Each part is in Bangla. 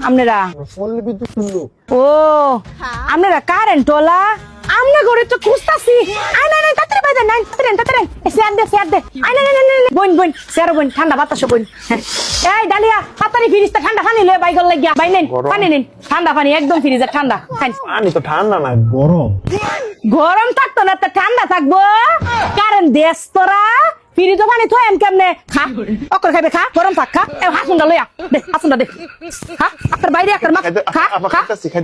আপনারা ফোন বিদ্যুৎ শুনলো ও আপনারা কারেন্ট ওলা আমনে ঘরে তো খুঁজতাছি আই না না তাড়াতাড়ি বাইরে নাই তাড়াতাড়ি স্যার দে আই না না না বোন স্যার বোন ঠান্ডা বাতাস বোন এই ডালিয়া তাড়াতাড়ি ফ্রিজটা ঠান্ডা পানি লয়ে বাইগল লাগিয়া বাই নেন পানি নেন ঠান্ডা পানি একদম ফ্রিজে ঠান্ডা খান পানি তো ঠান্ডা না গরম গরম থাকতো না তো ঠান্ডা থাকবো কারণ দেশ তোরা ফ্রিজে পানি থই এম কেমনে খা অকর খাইবে খা গরম থাক খা এ হাসুনটা লইয়া দে হাসুনটা দে খা আপনার বাইরে একটা মা খা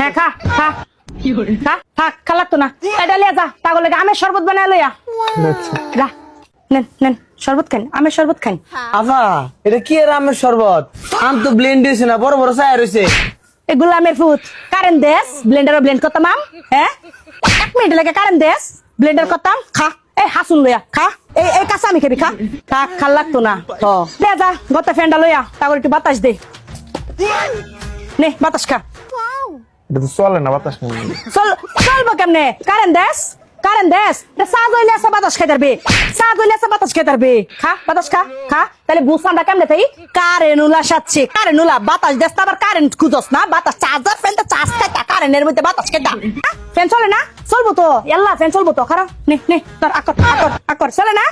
হ্যাঁ খা খা থাক খালাতো না এটা লিয়া যা তাহলে আমের শরবত বানায় লইয়া যা নেন শরবত খান আমের শরবত খান আফা এটা কি এর আমের শরবত আম তো ব্লেন্ড হয়েছে না বড় বড় চায় রয়েছে এগুলো আমের ফুট কারেন্ট দেশ ব্লেন্ডারে ব্লেন্ড করতাম আম হ্যাঁ 1 মিনিট লাগে কারেন্ট দেশ ব্লেন্ডার করতাম খা এই হাসুন লইয়া খা এই কাঁচা আমি খাবি খা থাক খাল লাগতো না তো দে যা গত ফ্যানটা লইয়া তারপর একটু বাতাস দে নে বাতাস খা এটা তো চলে না বাতাস নেই চলবো কেমনে কারেন্ট দেশ সাজ হইলে আছে বাতাস খাই তারবে খা বাতাস খা তাহলে বুঝানটা কেমনে তাই কারেন্ট উলা সাচ্ছে কারেন্ট উলা বাতাস দেশ আবার কারেন্ট খুঁজস না বাতাস চার্জার ফ্যানটা চার্জ খাইতা কারেন্টের মধ্যে বাতাস খাইতা ফ্যান চলে না চলবো তো এল্লা ফ্যান চলবো তো খারাপ নে তোর আকর চলে না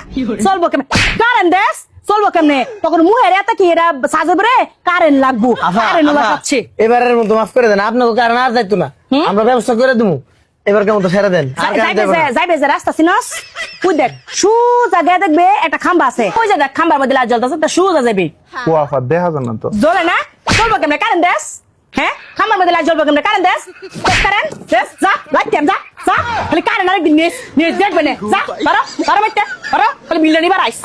চলবো কেমনে কারেন্ট দেশ চলবো কেমনে তখন মুহের এত কি এরা সাজবে রে কারেন্ট লাগবো কারেন্ট উলা সাচ্ছে এবারের মতো মাফ করে দেন আপনাকে কারণ আর যাইতো না আমরা ব্যবস্থা করে দেবো এবার কেমন তো ছেড়ে দেন যাইবে যে রাস্তা চিনস তুই দেখ সুজা গিয়ে দেখবে একটা খাম্বা আছে ওই যে দেখ খাম্বার মধ্যে লাল জ্বলতেছে তা সুজা যাবে কুয়াফা দেখা যায় না তো জ্বলে না চলবো কেমনে কারেন্ট দেশ হ্যাঁ খাম্বার মধ্যে লাল জ্বলবো কেমনে কারেন্ট দেশ যা লাইট যা খালি কারেন্ট আরেকদিন নিস দেখবে না যা পারো মাইতে খালি বিল্ডানি বার আইস